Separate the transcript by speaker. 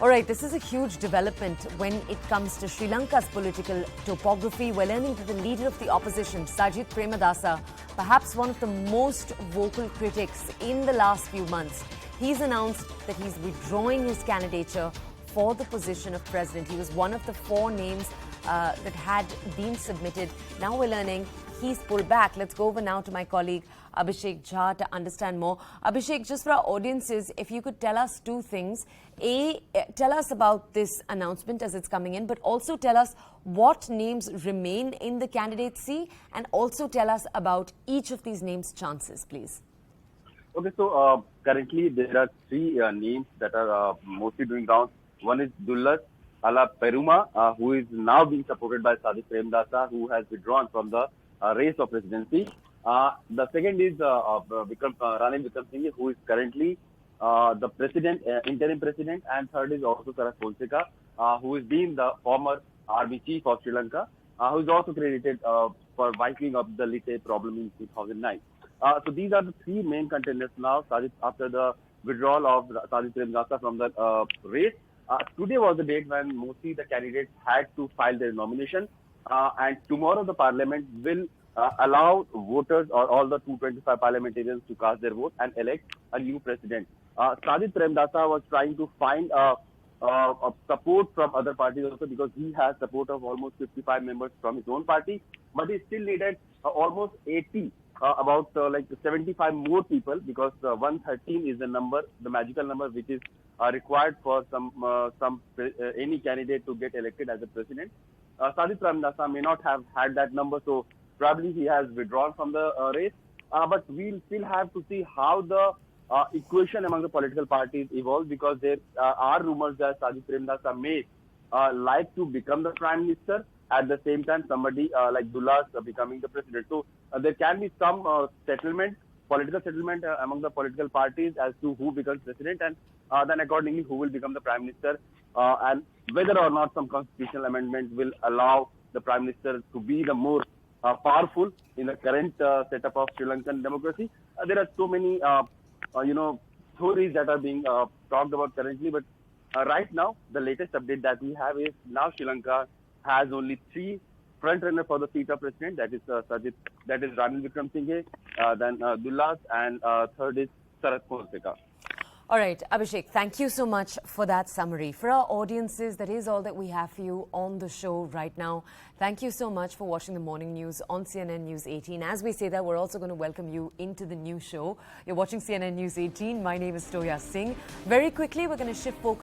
Speaker 1: All right, this is a huge development when it comes to Sri Lanka's political topography. We're learning that the leader of the opposition, Sajith Premadasa, perhaps one of the most vocal critics in the last few months, he's announced that he's withdrawing his candidature for the position of president. He was one of the 4 names that had been submitted. Now we're learning he's pulled back. Let's go over now to my colleague Abhishek Jha to understand more. Abhishek, just for our audiences, if you could tell us 2 things. A, tell us about this announcement as it's coming in, but also tell us what names remain in the candidacy, and also tell us about each of these names' chances, please.
Speaker 2: Okay, so currently there are 3 names that are mostly doing rounds. One is Dullas Ala Peruma, who is now being supported by Sajith Premadasa, who has withdrawn from the race of presidency. The second is Ranil Wickremesinghe, who is currently the president, interim president, and third is also Sarah Fonseca, who has been the former army chief of Sri Lanka, who is also credited for wiping up the Lite problem in 2009. So these are the 3 main contenders now. Sajith, after the withdrawal of Sajith Premadasa from the race, today was the date when mostly the candidates had to file their nomination, and tomorrow the parliament will allow voters or all the 225 parliamentarians to cast their vote and elect a new president. Sajith Premadasa was trying to find support from other parties also, because he has support of almost 55 members from his own party, but he still needed almost 80, about like 75 more people, because 113 is the number, the magical number, which is required for any candidate to get elected as a president. Sajith Premadasa may not have had that number, so probably he has withdrawn from the race. But we'll still have to see how the equation among the political parties evolve, because there are rumors that Sajith Premadasa may like to become the prime minister. At the same time, somebody like Dullas becoming the president. So there can be some political settlement among the political parties as to who becomes president, and then accordingly who will become the prime minister, and whether or not some constitutional amendment will allow the prime minister to be the more powerful in the current setup of Sri Lankan democracy. There are so many, theories that are being talked about currently, but right now the latest update that we have is now Sri Lanka has only 3 front runner for the seat of president. That is Ranil Wickremesinghe, then Dullas, and third is Sarah Fonseca.
Speaker 1: All right, Abhishek, thank you so much for that summary. For our audiences, that is all that we have for you on the show right now. Thank you so much for watching the morning news on CNN News 18. As we say that, we're also going to welcome you into the new show. You're watching CNN News 18. My name is Toya Singh. Very quickly, we're going to shift focus